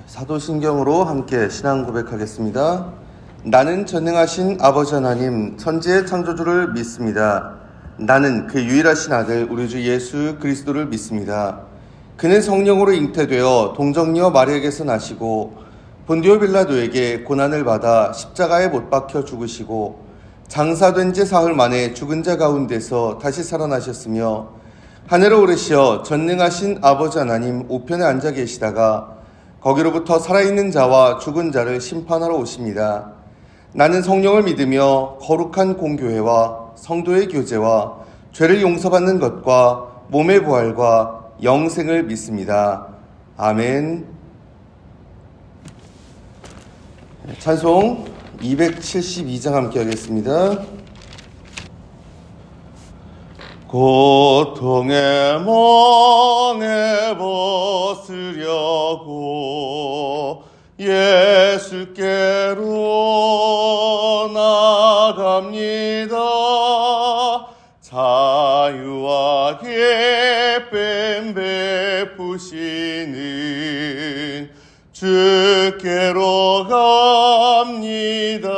사도신경으로 함께 신앙 고백하겠습니다. 나는 전능하신 아버지 하나님 천지의 창조주를 믿습니다. 나는 그 유일하신 아들 우리 주 예수 그리스도를 믿습니다. 그는 성령으로 잉태되어 동정녀 마리아에게서 나시고 본디오 빌라도에게 고난을 받아 십자가에 못 박혀 죽으시고 장사된 지 사흘 만에 죽은 자 가운데서 다시 살아나셨으며 하늘에 오르시어 전능하신 아버지 하나님 우편에 앉아 계시다가 거기로부터 살아있는 자와 죽은 자를 심판하러 오십니다. 나는 성령을 믿으며 거룩한 공교회와 성도의 교제와 죄를 용서받는 것과 몸의 부활과 영생을 믿습니다. 아멘. 찬송 272장 함께 하겠습니다. 고통의 멍에 벗으려고 예수께로 나갑니다. 자유와 기쁨 베푸시는 주께로 갑니다.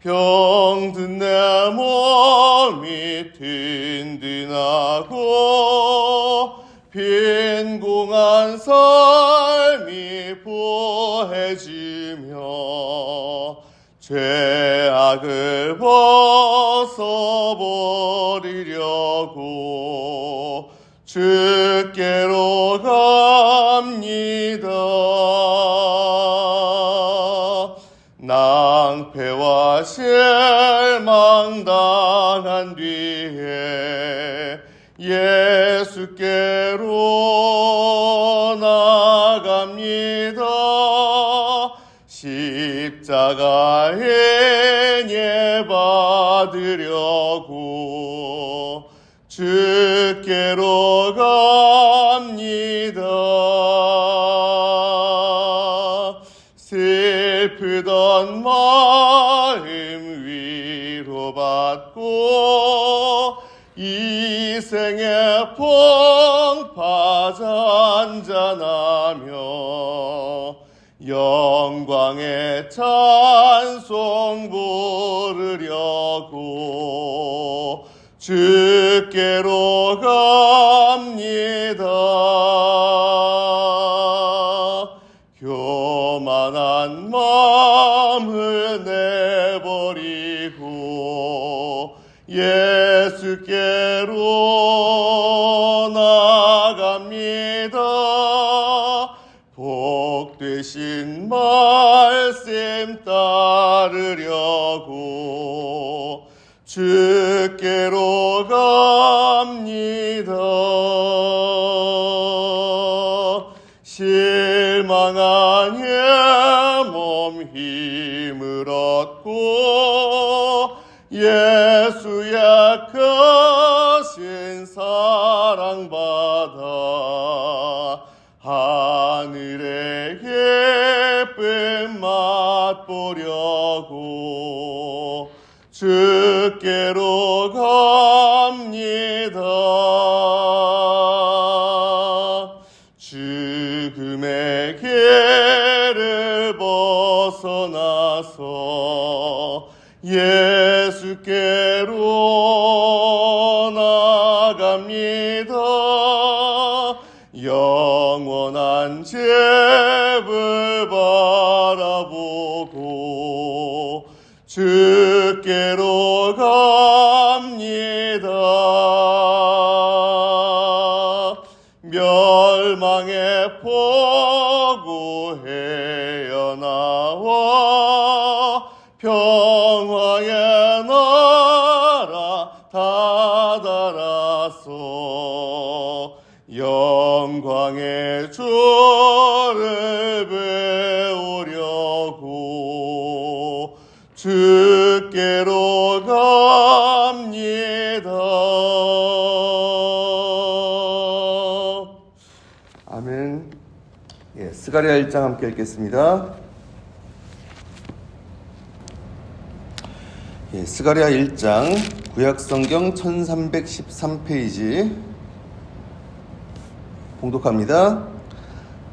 병든 내 몸이 든든하고 빈궁한 삶이 보해지며 죄악을 벗어버리려고 주께로 갑니다. 낭패와 실망당한 뒤에 예수께로 나갑니다. 십자가에 예받으려고 주께로 갑니다. 슬프던 마음 위로받고 이 생의 풍파 잔잔하며 영광의 찬송 부르려고 주께로 갑니다. 교만한 마음을 내버리고 예수께로 나갑니다. 복되신 말씀 따르려고 주께로 갑니다. 실망한 예 몸 힘을 얻고 예수의 크신 사랑받아 하늘의 기쁨 맛보려고 주께로 갑니다. 죽음의 길을 벗어나서 예수께로 나갑니다. 영원한 집을 바라보고 주께로 갑니다. 멸망의 포구 헤어나와 평화의 나라 다다라서 영광의 주를 배우려고 주께로 갑니다. 아멘. 스가랴 1장 함께 읽겠습니다. 스가랴 1장 구약성경 1313페이지 봉독합니다.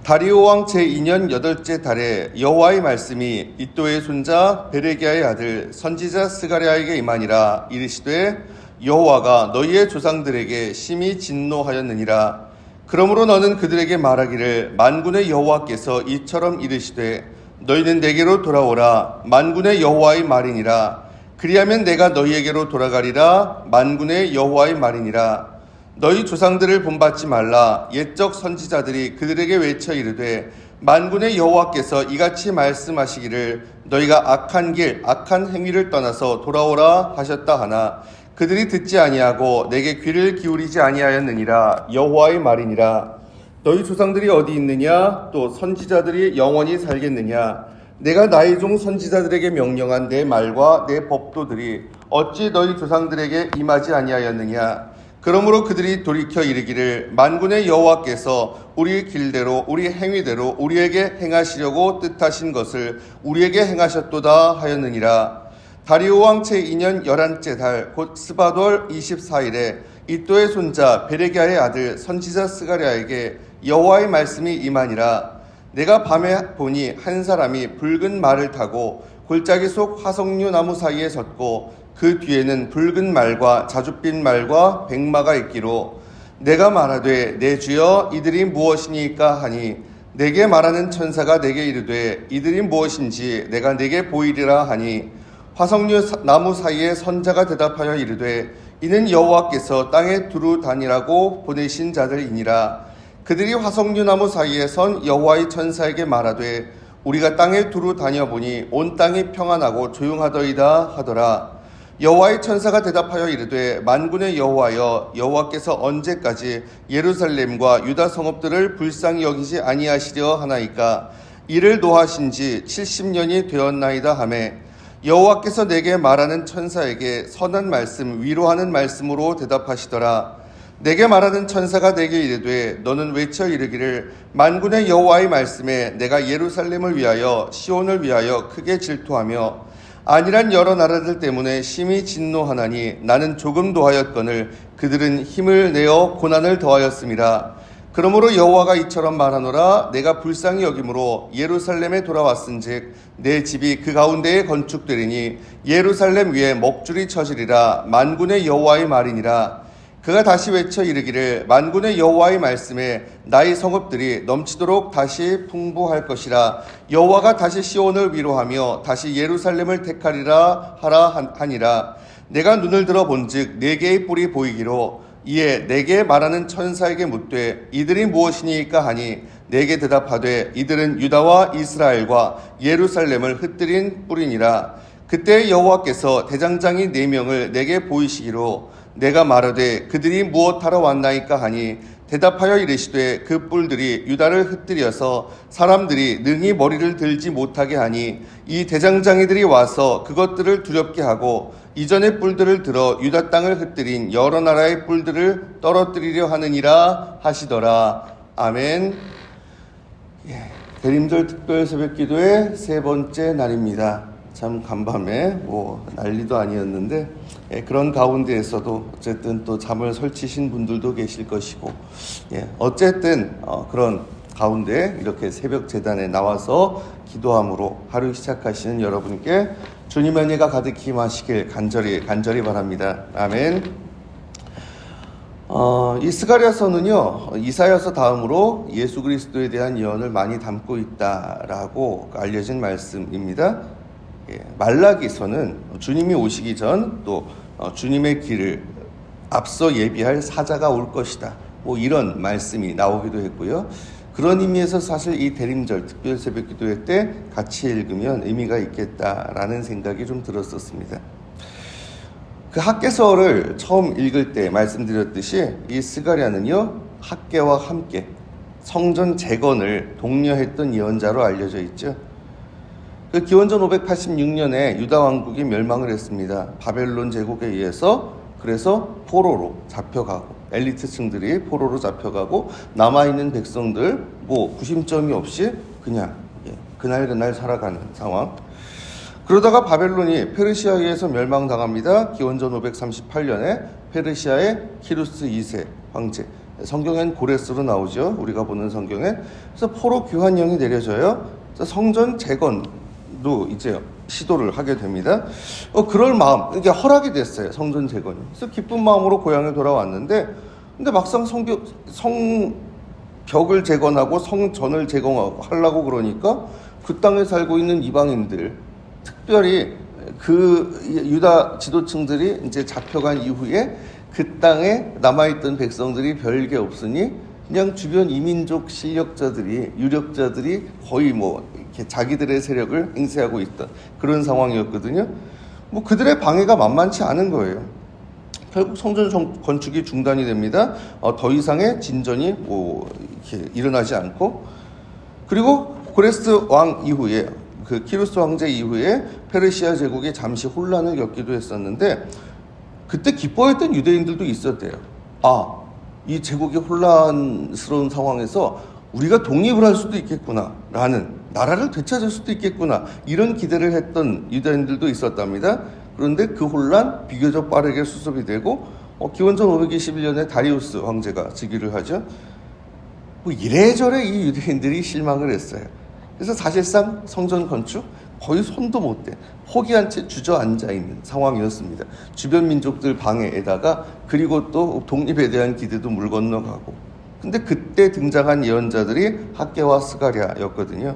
다리오 왕 제2년 8째 달에 여호와의 말씀이 이도의 손자 베레기야의 아들 선지자 스가랴에게 임하니라. 이르시되 여호와가 너희의 조상들에게 심히 진노하였느니라. 그러므로 너는 그들에게 말하기를 만군의 여호와께서 이처럼 이르시되 너희는 내게로 돌아오라. 만군의 여호와의 말이니라. 그리하면 내가 너희에게로 돌아가리라. 만군의 여호와의 말이니라. 너희 조상들을 본받지 말라. 옛적 선지자들이 그들에게 외쳐 이르되 만군의 여호와께서 이같이 말씀하시기를 너희가 악한 길 악한 행위를 떠나서 돌아오라 하셨다 하나 그들이 듣지 아니하고 내게 귀를 기울이지 아니하였느니라. 여호와의 말이니라. 너희 조상들이 어디 있느냐? 또 선지자들이 영원히 살겠느냐? 내가 나의 종 선지자들에게 명령한 내 말과 내 법도들이 어찌 너희 조상들에게 임하지 아니하였느냐? 그러므로 그들이 돌이켜 이르기를 만군의 여호와께서 우리 길대로 우리 행위대로 우리에게 행하시려고 뜻하신 것을 우리에게 행하셨도다 하였느니라. 다리오 왕 제2년 11째 달 곧 스바돌 24일에 이도의 손자 베레기야의 아들 선지자 스가랴에게 여호와의 말씀이 임하니라. 내가 밤에 보니 한 사람이 붉은 말을 타고 골짜기 속 화석류 나무 사이에 섰고 그 뒤에는 붉은 말과 자줏빛 말과 백마가 있기로 내가 말하되 내 주여 이들이 무엇이니까 하니 내게 말하는 천사가 내게 이르되 이들이 무엇인지 내가 내게 보이리라 하니 화석류 나무 사이에 선자가 대답하여 이르되 이는 여호와께서 땅에 두루 다니라고 보내신 자들이니라. 그들이 화석류 나무 사이에 선 여호와의 천사에게 말하되 우리가 땅에 두루 다녀보니 온 땅이 평안하고 조용하더이다 하더라. 여호와의 천사가 대답하여 이르되 만군의 여호와여 여호와께서 언제까지 예루살렘과 유다 성읍들을 불쌍히 여기지 아니하시려 하나이까? 이를 노하신 지 70년이 되었나이다 하매 여호와께서 내게 말하는 천사에게 선한 말씀 위로하는 말씀으로 대답하시더라. 내게 말하는 천사가 내게 이르되 너는 외쳐 이르기를 만군의 여호와의 말씀에 내가 예루살렘을 위하여 시온을 위하여 크게 질투하며 아니란 여러 나라들 때문에 심히 진노하나니 나는 조금 도하였거늘 그들은 힘을 내어 고난을 더하였음이라. 그러므로 여호와가 이처럼 말하노라. 내가 불쌍히 여김으로 예루살렘에 돌아왔은즉 내 집이 그 가운데에 건축되리니 예루살렘 위에 먹줄이 쳐지리라. 만군의 여호와의 말이니라. 그가 다시 외쳐 이르기를 만군의 여호와의 말씀에 나의 성읍들이 넘치도록 다시 풍부할 것이라. 여호와가 다시 시온을 위로하며 다시 예루살렘을 택하리라 하라 하니라. 내가 눈을 들어 본즉 네 개의 뿔이 보이기로 이에 내게 말하는 천사에게 묻되 이들이 무엇이니까 하니 내게 대답하되 이들은 유다와 이스라엘과 예루살렘을 흩뜨린 뿔이니라. 그때 여호와께서 대장장이 4명을 내게 보이시기로 내가 말하되 그들이 무엇하러 왔나이까 하니 대답하여 이르시되 그 뿔들이 유다를 흩뜨려서 사람들이 능히 머리를 들지 못하게 하니 이 대장장이들이 와서 그것들을 두렵게 하고 이전의 뿔들을 들어 유다 땅을 흩뜨린 여러 나라의 뿔들을 떨어뜨리려 하느니라 하시더라. 아멘. 대림절 특별 새벽기도의 3번째 날입니다. 참 간밤에 난리도 아니었는데 그런 가운데에서도 어쨌든 또 잠을 설치신 분들도 계실 것이고 어쨌든 그런 가운데 이렇게 새벽 제단에 나와서 기도함으로 하루 시작하시는 여러분께 주님의 은혜가 가득히 임하시길 간절히 바랍니다. 아멘. 이 스가랴서는요 이사야서 다음으로 예수 그리스도에 대한 예언을 많이 담고 있다라고 알려진 말씀입니다. 말라기서는 주님이 오시기 전 또 주님의 길을 앞서 예비할 사자가 올 것이다. 이런 말씀이 나오기도 했고요. 그런 의미에서 사실 이 대림절 특별 새벽 기도회 때 같이 읽으면 의미가 있겠다라는 생각이 좀 들었었습니다. 그 학개서를 처음 읽을 때 말씀드렸듯이 이 스가랴는요 학개와 함께 성전 재건을 독려했던 예언자로 알려져 있죠. 그 기원전 586년에 유다 왕국이 멸망을 했습니다. 바벨론 제국에 의해서. 그래서 포로로 잡혀가고 엘리트층들이 포로로 잡혀가고 남아있는 백성들 구심점이 없이 그냥 그날 살아가는 상황. 그러다가 바벨론이 페르시아에 의해서 멸망당합니다. 기원전 538년에 페르시아의 키루스 2세 황제 성경엔 고레스로 나오죠. 우리가 보는 성경에. 그래서 포로 교환령이 내려져요. 그래서 성전 재건도 이제 시도를 하게 됩니다. 그럴 마음, 이게 허락이 됐어요. 성전 재건이. 그래서 기쁜 마음으로 고향에 돌아왔는데, 근데 막상 성벽을 재건하고 성전을 재건하려고 그러니까 그 땅에 살고 있는 이방인들, 특별히 그 유다 지도층들이 이제 잡혀간 이후에 그 땅에 남아있던 백성들이 별게 없으니 그냥 주변 이민족 실력자들이, 유력자들이 거의 이렇게 자기들의 세력을 행세하고 있던 그런 상황이었거든요. 그들의 방해가 만만치 않은 거예요. 결국 성전 건축이 중단이 됩니다. 더 이상의 진전이 이렇게 일어나지 않고, 그리고 고레스 왕 이후에, 그 키루스 황제 이후에 페르시아 제국이 잠시 혼란을 겪기도 했었는데, 그때 기뻐했던 유대인들도 있었대요. 이 제국이 혼란스러운 상황에서 우리가 독립을 할 수도 있겠구나 라는, 나라를 되찾을 수도 있겠구나, 이런 기대를 했던 유대인들도 있었답니다. 그런데 그 혼란 비교적 빠르게 수습이 되고 기원전 521년에 다리우스 황제가 즉위를 하죠. 이래저래 이 유대인들이 실망을 했어요. 그래서 사실상 성전 건축 거의 손도 못 대, 포기한 채 주저앉아 있는 상황이었습니다. 주변 민족들 방해에다가, 그리고 또 독립에 대한 기대도 물 건너가고. 근데 그때 등장한 예언자들이 학개와 스가랴였거든요.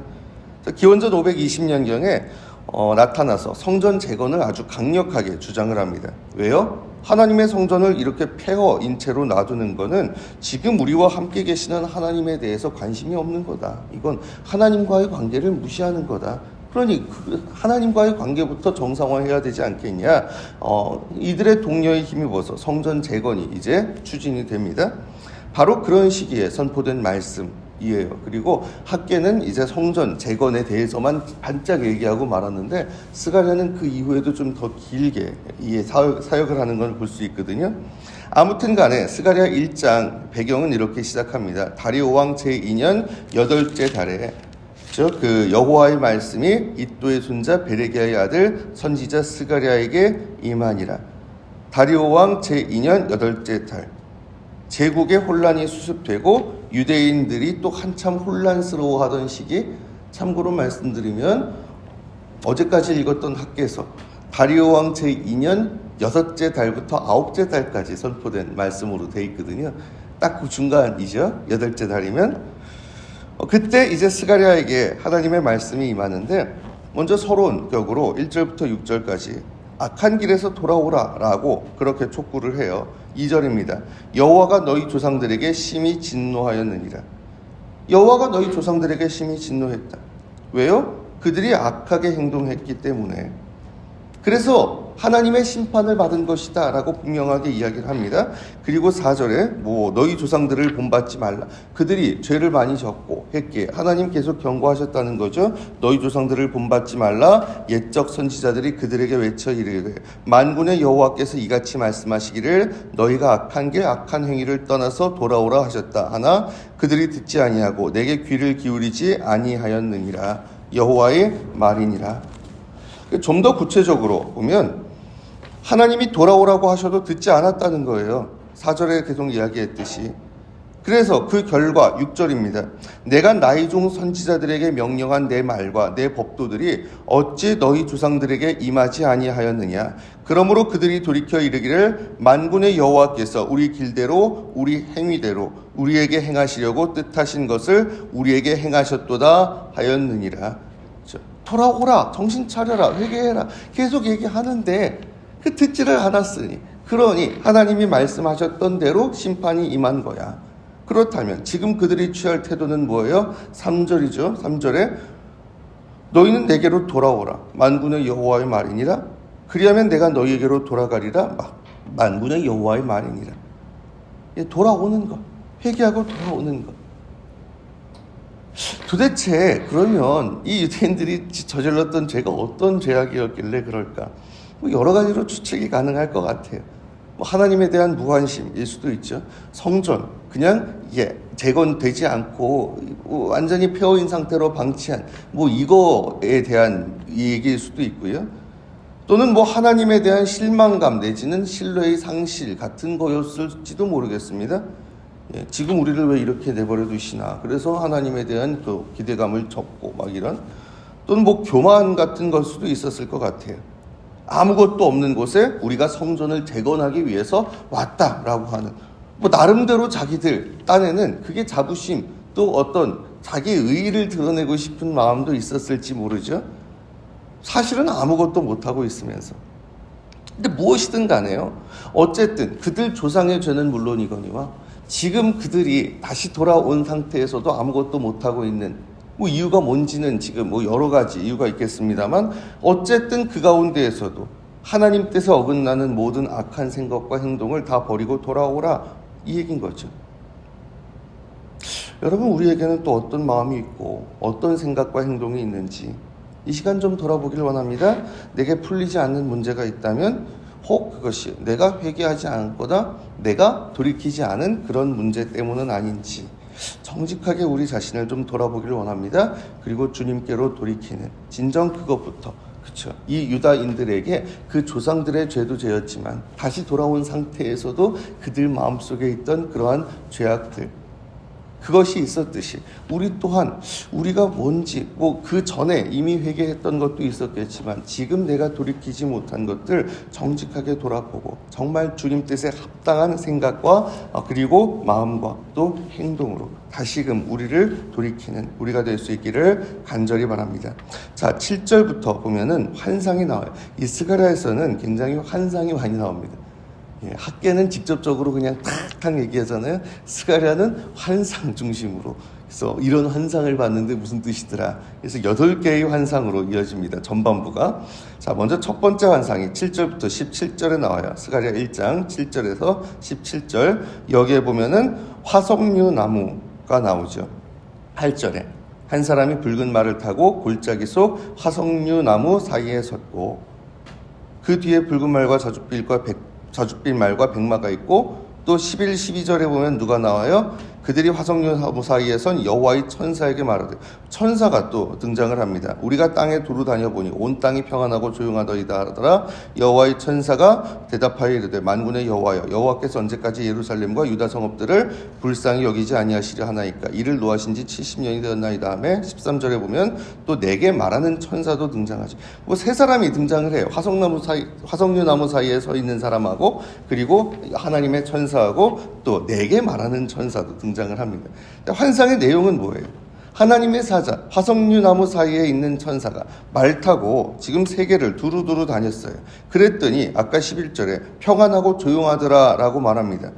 기원전 520년경에 나타나서 성전 재건을 아주 강력하게 주장을 합니다. 왜요? 하나님의 성전을 이렇게 폐허인 채로 놔두는 거는 지금 우리와 함께 계시는 하나님에 대해서 관심이 없는 거다. 이건 하나님과의 관계를 무시하는 거다. 그러니 하나님과의 관계부터 정상화해야 되지 않겠냐. 이들의 동료에 힘입어서 성전 재건이 이제 추진이 됩니다. 바로 그런 시기에 선포된 말씀이에요. 그리고 학계는 이제 성전 재건에 대해서만 반짝 얘기하고 말았는데, 스가랴는 그 이후에도 좀 더 길게 사역을 하는 걸 볼 수 있거든요. 아무튼 간에 스가랴 1장 배경은 이렇게 시작합니다. 다리오 왕 제2년 8째 달에 그 여호와의 말씀이 이도의 손자 베레기야의 아들 선지자 스가랴에게 임하니라. 다리오 왕 제2년 8째 달, 제국의 혼란이 수습되고 유대인들이 또 한참 혼란스러워하던 시기, 참고로 말씀드리면 어제까지 읽었던 학개서 다리오 왕 제2년 6째 달부터 9째 달까지 선포된 말씀으로 돼 있거든요. 딱 그 중간이죠. 8째 달이면. 그때 이제 스가랴에게 하나님의 말씀이 임하는데, 먼저 서론 격으로 1절부터 6절까지 악한 길에서 돌아오라 라고 그렇게 촉구를 해요. 2절입니다. 여호와가 너희 조상들에게 심히 진노하였느니라. 여호와가 너희 조상들에게 심히 진노했다. 왜요? 그들이 악하게 행동했기 때문에. 그래서 하나님의 심판을 받은 것이다 라고 분명하게 이야기를 합니다. 그리고 4절에 너희 조상들을 본받지 말라. 그들이 죄를 많이 졌고 했기에 하나님 계속 경고하셨다는 거죠. 너희 조상들을 본받지 말라. 옛적 선지자들이 그들에게 외쳐 이르되 만군의 여호와께서 이같이 말씀하시기를 너희가 악한 길 악한 행위를 떠나서 돌아오라 하셨다 하나 그들이 듣지 아니하고 내게 귀를 기울이지 아니하였느니라. 여호와의 말이니라. 좀 더 구체적으로 보면 하나님이 돌아오라고 하셔도 듣지 않았다는 거예요. 4절에 계속 이야기했듯이. 그래서 그 결과 6절입니다. 내가 나의 종 선지자들에게 명령한 내 말과 내 법도들이 어찌 너희 조상들에게 임하지 아니하였느냐. 그러므로 그들이 돌이켜 이르기를 만군의 여호와께서 우리 길대로 우리 행위대로 우리에게 행하시려고 뜻하신 것을 우리에게 행하셨도다 하였느니라. 돌아오라, 정신 차려라, 회개해라 계속 얘기하는데 듣지를 않았으니, 그러니 하나님이 말씀하셨던 대로 심판이 임한 거야. 그렇다면 지금 그들이 취할 태도는 뭐예요? 3절이죠. 3절에 너희는 내게로 돌아오라. 만군의 여호와의 말이니라. 그리하면 내가 너희에게로 돌아가리라. 만군의 여호와의 말이니라. 돌아오는 것, 회개하고 돌아오는 것. 도대체 그러면 이 유대인들이 저질렀던 죄가 어떤 죄악이었길래 그럴까? 여러 가지로 추측이 가능할 것 같아요. 하나님에 대한 무관심일 수도 있죠. 성전 그냥 재건되지 않고 완전히 폐허인 상태로 방치한 이거에 대한 얘기일 수도 있고요. 또는 하나님에 대한 실망감 내지는 신뢰의 상실 같은 거였을지도 모르겠습니다. 지금 우리를 왜 이렇게 내버려 두시나. 그래서 하나님에 대한 그 기대감을 접고 막 이런, 또는 뭐 교만 같은 걸 수도 있었을 것 같아요. 아무것도 없는 곳에 우리가 성전을 재건하기 위해서 왔다라고 하는, 뭐 나름대로 자기들 딴에는 그게 자부심, 또 어떤 자기 의의를 드러내고 싶은 마음도 있었을지 모르죠. 사실은 아무것도 못하고 있으면서. 근데 무엇이든 간에요, 어쨌든 그들 조상의 죄는 물론이거니와 지금 그들이 다시 돌아온 상태에서도 아무것도 못하고 있는 뭐 이유가 뭔지는 지금 뭐 여러 가지 이유가 있겠습니다만, 어쨌든 그 가운데에서도 하나님 뜻에 어긋나는 모든 악한 생각과 행동을 다 버리고 돌아오라, 이 얘기인 거죠. 여러분, 우리에게는 또 어떤 마음이 있고 어떤 생각과 행동이 있는지 이 시간 좀 돌아보길 원합니다. 내게 풀리지 않는 문제가 있다면 혹 그것이 내가 회개하지 않거나 내가 돌이키지 않은 그런 문제 때문은 아닌지 정직하게 우리 자신을 좀 돌아보길 원합니다. 그리고 주님께로 돌이키는 진정 그것부터, 그렇죠. 이 유다인들에게 그 조상들의 죄도 죄였지만 다시 돌아온 상태에서도 그들 마음속에 있던 그러한 죄악들, 그것이 있었듯이 우리 또한 우리가 뭔지 뭐 그 전에 이미 회개했던 것도 있었겠지만 지금 내가 돌이키지 못한 것들 정직하게 돌아보고 정말 주님 뜻에 합당한 생각과 그리고 마음과 또 행동으로 다시금 우리를 돌이키는 우리가 될 수 있기를 간절히 바랍니다. 자, 7절부터 보면은 환상이 나와요. 이 스가랴에서는 굉장히 환상이 많이 나옵니다. 학계는 직접적으로 그냥 탁탁 얘기하잖아요. 스가랴는 환상 중심으로. 그래서 이런 환상을 봤는데 무슨 뜻이더라. 그래서 8개의 환상으로 이어집니다. 전반부가. 자, 먼저 첫 번째 환상이 7절부터 17절에 나와요. 스가랴 1장 7절에서 17절. 여기에 보면은 화석류 나무가 나오죠. 8절에 한 사람이 붉은 말을 타고 골짜기 속 화석류 나무 사이에 섰고 그 뒤에 붉은 말과 자줏빛 말과 백마가 있고, 또 11, 12절에 보면 누가 나와요? 그들이 화석류 나무 사이에 선 여호와의 천사에게 말하되, 천사가 또 등장을 합니다. 우리가 땅에 두루 다녀보니 온 땅이 평안하고 조용하더이다 하더라. 여호와의 천사가 대답하여 이르되, 만군의 여호와여, 여호와께서 언제까지 예루살렘과 유다 성읍들을 불쌍히 여기지 아니하시려 하나이까? 이를 노하신 지 70년이 되었나이다 하며, 13절에 보면 또 내게 말하는 천사도 등장하죠. 뭐 세 사람이 등장을 해요. 화석류 나무 사이에 서 있는 사람하고, 그리고 하나님의 천사하고, 또 내게 말하는 천사도 등장을 합니다. 환상의 내용은 뭐예요? 하나님의 사자, 화석류 나무 사이에 있는 천사가 말 타고 지금 세계를 두루두루 다녔어요. 그랬더니 아까 11절에 평안하고 조용하더라 라고 말합니다.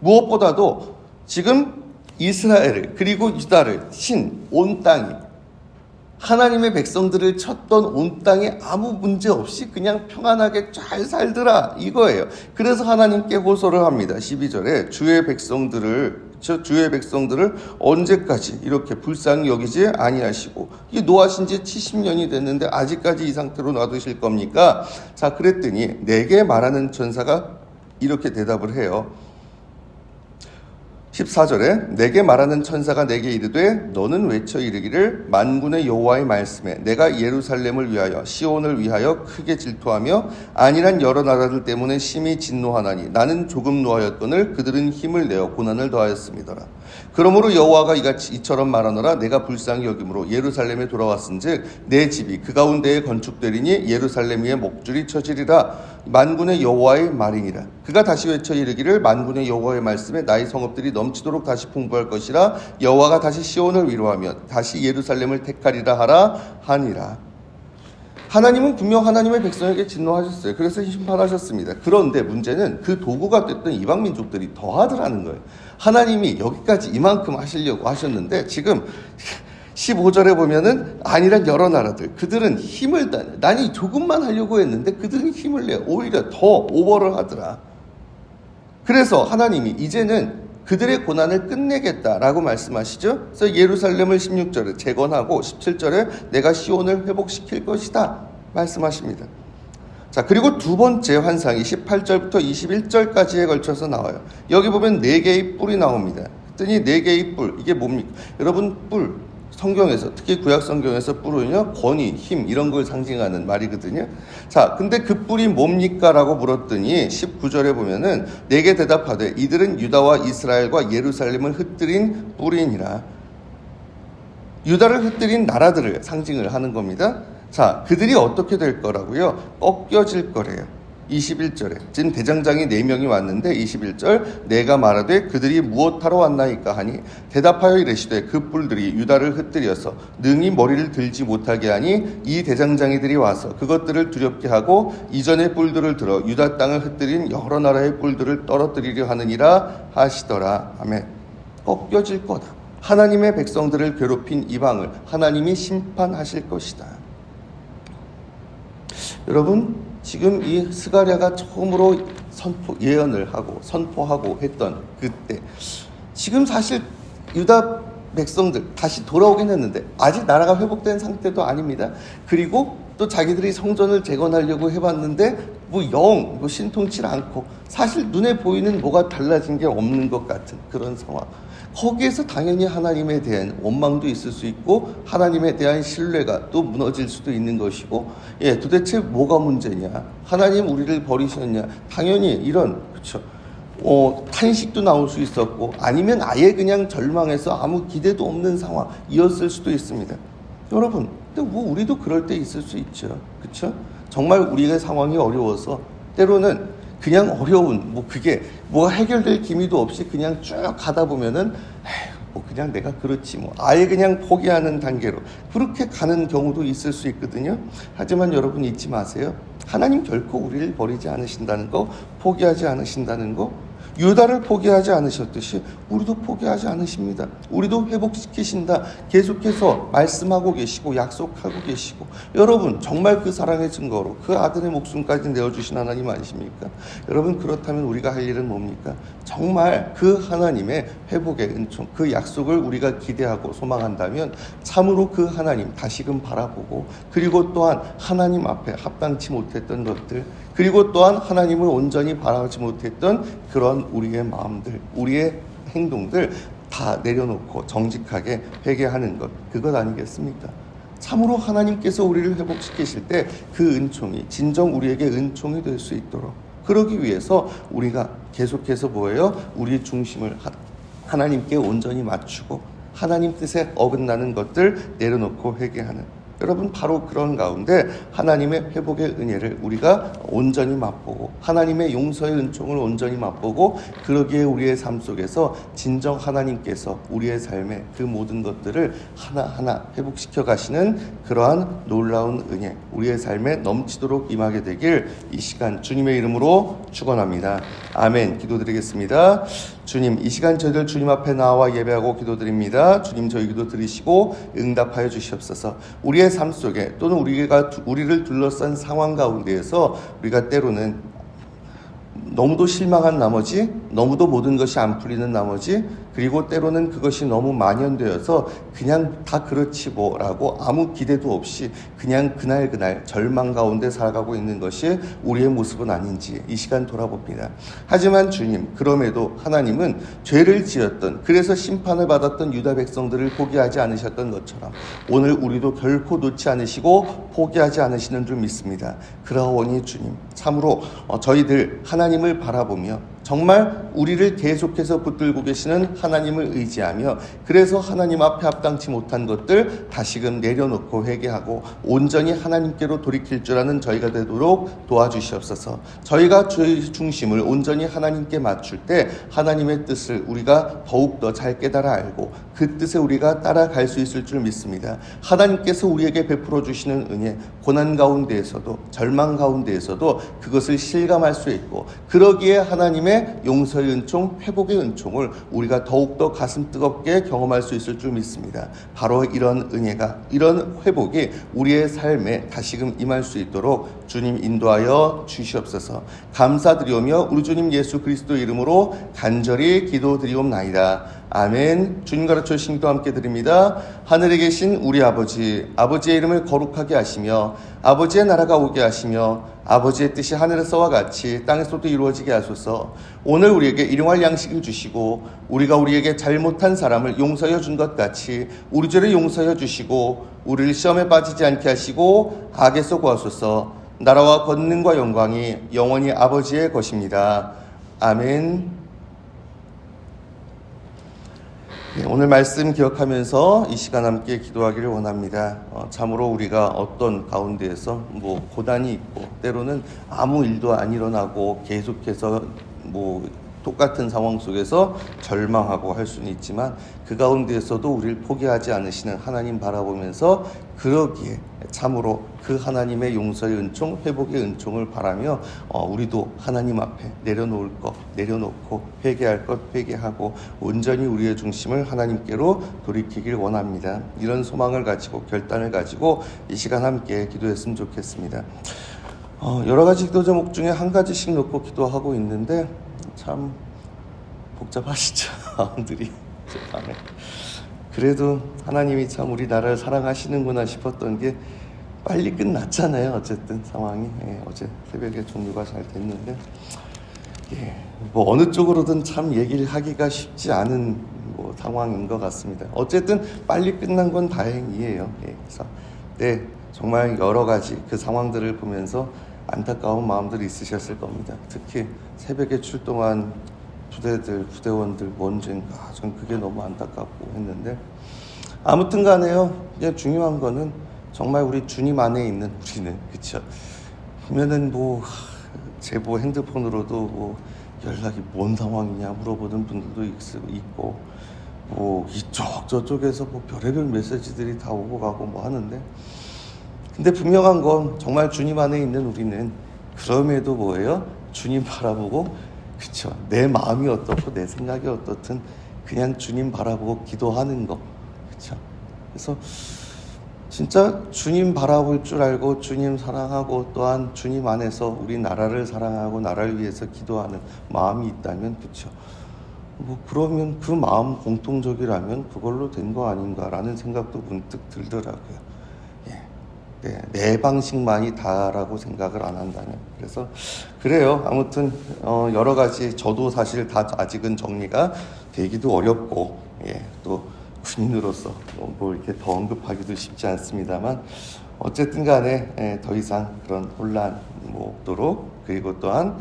무엇보다도 지금 이스라엘을, 그리고 유다를 친 온 땅이, 하나님의 백성들을 쳤던 온 땅에 아무 문제 없이 그냥 평안하게 잘 살더라, 이거예요. 그래서 하나님께 호소를 합니다. 12절에 주의 백성들을 언제까지 이렇게 불쌍히 여기지 아니하시고, 이 노하신 지 70년이 됐는데 아직까지 이 상태로 놔두실 겁니까? 자, 그랬더니 내게 말하는 천사가 이렇게 대답을 해요. 14절에 내게 말하는 천사가 내게 이르되, 너는 외쳐 이르기를, 만군의 여호와의 말씀에 내가 예루살렘을 위하여 시온을 위하여 크게 질투하며 안일한 여러 나라들 때문에 심히 진노하나니 나는 조금 노하였거늘 그들은 힘을 내어 고난을 더하였음이더라. 그러므로 여호와가 이처럼 말하노라. 내가 불쌍히 여김으로 예루살렘에 돌아왔은즉 내 집이 그 가운데에 건축되리니 예루살렘 위에 목줄이 쳐지리라. 만군의 여호와의 말이니라. 그가 다시 외쳐 이르기를, 만군의 여호와의 말씀에 나의 성읍들이 넘치도록 다시 풍부할 것이라. 여호와가 다시 시온을 위로하며 다시 예루살렘을 택하리라 하라 하니라. 하나님은 분명 하나님의 백성에게 진노하셨어요. 그래서 심판하셨습니다. 그런데 문제는 그 도구가 됐던 이방 민족들이 더하더라는 거예요. 하나님이 여기까지 이만큼 하시려고 하셨는데 지금 15절에 보면은 아니란 여러 나라들, 그들은 힘을 난이 조금만 하려고 했는데 그들은 힘을 내요. 오히려 더 오버를 하더라. 그래서 하나님이 이제는 그들의 고난을 끝내겠다라고 말씀하시죠. 그래서 예루살렘을 16절에 재건하고 17절에 내가 시온을 회복시킬 것이다 말씀하십니다. 자, 그리고 두 번째 환상이 18절부터 21절까지에 걸쳐서 나와요. 여기 보면 4개의 뿔이 나옵니다. 그랬더니 4개의 뿔, 이게 뭡니까? 여러분, 뿔, 성경에서, 특히 구약 성경에서 뿔은요, 권위, 힘 이런 걸 상징하는 말이거든요. 자, 근데 그 뿔이 뭡니까? 라고 물었더니 19절에 보면은 내게 대답하되 이들은 유다와 이스라엘과 예루살렘을 흩뜨린 뿔이니라. 유다를 흩뜨린 나라들을 상징을 하는 겁니다. 자, 그들이 어떻게 될 거라고요? 꺾여질 거래요. 21절에 지금 대장장이 4명이 왔는데 21절 내가 말하되 그들이 무엇하러 왔나이까 하니 대답하여 이르시되 그 뿔들이 유다를 흩뜨려서 능히 머리를 들지 못하게 하니 이 대장장이들이 와서 그것들을 두렵게 하고 이전의 뿔들을 들어 유다 땅을 흩뜨린 여러 나라의 뿔들을 떨어뜨리려 하느니라 하시더라. 아멘. 꺾여질 거다. 하나님의 백성들을 괴롭힌 이방을 하나님이 심판하실 것이다. 여러분, 지금 이 스가랴가 처음으로 예언을 하고 선포하고 했던 그때, 지금 사실 유다 백성들 다시 돌아오긴 했는데 아직 나라가 회복된 상태도 아닙니다. 그리고 또 자기들이 성전을 재건하려고 해봤는데 영 신통치 않고 사실 눈에 보이는 뭐가 달라진 게 없는 것 같은 그런 상황. 거기에서 당연히 하나님에 대한 원망도 있을 수 있고 하나님에 대한 신뢰가 또 무너질 수도 있는 것이고, 도대체 뭐가 문제냐? 하나님 우리를 버리셨냐? 당연히 이런, 그렇죠. 탄식도 나올 수 있었고 아니면 아예 그냥 절망해서 아무 기대도 없는 상황이었을 수도 있습니다. 여러분, 근데 우리도 그럴 때 있을 수 있죠. 그렇죠? 정말 우리의 상황이 어려워서 때로는 그냥 어려운 그게 해결될 기미도 없이 그냥 쭉 가다 보면은 그냥 내가 그렇지 아예 그냥 포기하는 단계로 그렇게 가는 경우도 있을 수 있거든요. 하지만 여러분 잊지 마세요. 하나님 결코 우리를 버리지 않으신다는 거, 포기하지 않으신다는 거, 유다를 포기하지 않으셨듯이 우리도 포기하지 않으십니다. 우리도 회복시키신다 계속해서 말씀하고 계시고 약속하고 계시고, 여러분 정말 그 사랑의 증거로 그 아들의 목숨까지 내어주신 하나님 아니십니까? 여러분, 그렇다면 우리가 할 일은 뭡니까? 정말 그 하나님의 회복의 은총, 그 약속을 우리가 기대하고 소망한다면 참으로 그 하나님 다시금 바라보고, 그리고 또한 하나님 앞에 합당치 못했던 것들, 그리고 또한 하나님을 온전히 바라보지 못했던 그런 우리의 마음들, 우리의 행동들 다 내려놓고 정직하게 회개하는 것, 그것 아니겠습니까? 참으로 하나님께서 우리를 회복시키실 때 그 은총이 진정 우리에게 은총이 될 수 있도록, 그러기 위해서 우리가 계속해서 우리 중심을 하나님께 온전히 맞추고 하나님 뜻에 어긋나는 것들 내려놓고 회개하는, 여러분 바로 그런 가운데 하나님의 회복의 은혜를 우리가 온전히 맛보고 하나님의 용서의 은총을 온전히 맛보고, 그러기에 우리의 삶 속에서 진정 하나님께서 우리의 삶의 그 모든 것들을 하나하나 회복시켜 가시는 그러한 놀라운 은혜, 우리의 삶에 넘치도록 임하게 되길 이 시간 주님의 이름으로 축원합니다. 아멘. 기도드리겠습니다. 주님, 이 시간 저희들 주님 앞에 나와 예배하고 기도드립니다. 주님, 저희 기도 들으시고 응답하여 주시옵소서. 우리의 삶 속에 또는 우리를 둘러싼 상황 가운데에서 우리가 때로는 너무도 실망한 나머지, 너무도 모든 것이 안 풀리는 나머지, 그리고 때로는 그것이 너무 만연되어서 그냥 다 그렇지 라고 아무 기대도 없이 그냥 그날 절망 가운데 살아가고 있는 것이 우리의 모습은 아닌지 이 시간 돌아봅니다. 하지만 주님, 그럼에도 하나님은 죄를 지었던, 그래서 심판을 받았던 유다 백성들을 포기하지 않으셨던 것처럼 오늘 우리도 결코 놓지 않으시고 포기하지 않으시는 줄 믿습니다. 그러하오니 주님, 참으로 저희들 하나님을 바라보며 정말 우리를 계속해서 붙들고 계시는 하나님을 의지하며, 그래서 하나님 앞에 합당치 못한 것들 다시금 내려놓고 회개하고 온전히 하나님께로 돌이킬 줄 아는 저희가 되도록 도와주시옵소서. 저희가 저희 중심을 온전히 하나님께 맞출 때 하나님의 뜻을 우리가 더욱더 잘 깨달아 알고 그 뜻에 우리가 따라갈 수 있을 줄 믿습니다. 하나님께서 우리에게 베풀어 주시는 은혜, 고난 가운데에서도 절망 가운데에서도 그것을 실감할 수 있고, 그러기에 하나님의 용서의 은총, 회복의 은총을 우리가 더욱더 가슴 뜨겁게 경험할 수 있을 줄 믿습니다. 바로 이런 은혜가, 이런 회복이 우리의 삶에 다시금 임할 수 있도록 주님 인도하여 주시옵소서. 감사드리오며 우리 주님 예수 그리스도 이름으로 간절히 기도드리옵나이다. 아멘. 주님 가르쳐 주신 기도 함께 드립니다. 하늘에 계신 우리 아버지, 아버지의 이름을 거룩하게 하시며 아버지의 나라가 오게 하시며 아버지의 뜻이 하늘에서와 같이 땅에서도 이루어지게 하소서. 오늘 우리에게 일용할 양식을 주시고 우리가 우리에게 잘못한 사람을 용서하여 준 것 같이 우리 죄를 용서하여 주시고 우리를 시험에 빠지지 않게 하시고 악에서 구하소서. 나라와 권능과 영광이 영원히 아버지의 것입니다. 아멘. 오늘 말씀 기억하면서 이 시간 함께 기도하기를 원합니다. 참으로 우리가 어떤 가운데에서 고난이 있고 때로는 아무 일도 안 일어나고 계속해서 똑같은 상황 속에서 절망하고 할 수는 있지만 그 가운데에서도 우리를 포기하지 않으시는 하나님 바라보면서 그러기에 참으로 그 하나님의 용서의 은총, 회복의 은총을 바라며 우리도 하나님 앞에 내려놓을 것 내려놓고 회개할 것 회개하고 온전히 우리의 중심을 하나님께로 돌이키길 원합니다. 이런 소망을 가지고 결단을 가지고 이 시간 함께 기도했으면 좋겠습니다. 여러 가지 기도 제목 중에 한 가지씩 놓고 기도하고 있는데 참 복잡하시죠, 마음들이 제 밤에. 그래도 하나님이 참 우리 나라를 사랑하시는구나 싶었던 게 빨리 끝났잖아요. 어쨌든 상황이 어제 새벽에 종료가 잘 됐는데 어느 쪽으로든 참 얘기를 하기가 쉽지 않은 상황인 것 같습니다. 어쨌든 빨리 끝난 건 다행이에요. 그래서 정말 여러 가지 그 상황들을 보면서 안타까운 마음들이 있으셨을 겁니다. 특히 새벽에 출동한 부대원들 뭔지인가 전 그게 너무 안타깝고 했는데 아무튼 간에요. 그냥 중요한 거는 정말 우리 주님 안에 있는 우리는 그쵸? 보면은 제보 핸드폰으로도 연락이 뭔 상황이냐 물어보는 분들도 있고 이쪽 저쪽에서 별의별 메시지들이 다 오고 가고 하는데 근데 분명한 건 정말 주님 안에 있는 우리는 그럼에도 주님 바라보고 그쵸? 내 마음이 어떻고 내 생각이 어떻든 그냥 주님 바라보고 기도하는 거 그쵸? 그래서 진짜 주님 바라볼 줄 알고 주님 사랑하고 또한 주님 안에서 우리 나라를 사랑하고 나라를 위해서 기도하는 마음이 있다면 그쵸? 그러면 그 마음 공통적이라면 그걸로 된 거 아닌가라는 생각도 문득 들더라고요. 내 방식만이 다라고 생각을 안 한다면. 그래서 그래요. 아무튼 여러 가지 저도 사실 다 아직은 정리가 되기도 어렵고 또 군인으로서 이렇게 더 언급하기도 쉽지 않습니다만 어쨌든 간에 더 이상 그런 혼란 없도록 그리고 또한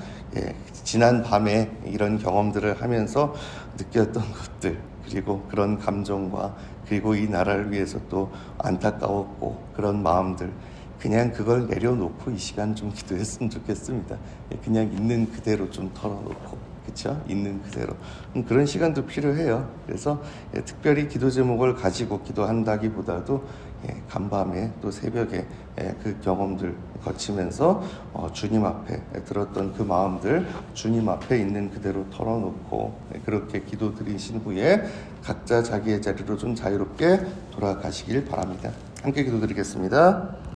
지난 밤에 이런 경험들을 하면서 느꼈던 것들 그리고 그런 감정과 그리고 이 나라를 위해서 또 안타까웠고 그런 마음들 그냥 그걸 내려놓고 이 시간 좀 기도했으면 좋겠습니다. 그냥 있는 그대로 좀 털어놓고 그렇죠? 있는 그대로 그런 시간도 필요해요. 그래서 특별히 기도 제목을 가지고 기도한다기보다도 간밤에 또 새벽에 그 경험들 거치면서 주님 앞에 들었던 그 마음들 주님 앞에 있는 그대로 털어놓고 그렇게 기도 드리신 후에 각자 자기의 자리로 좀 자유롭게 돌아가시길 바랍니다. 함께 기도드리겠습니다.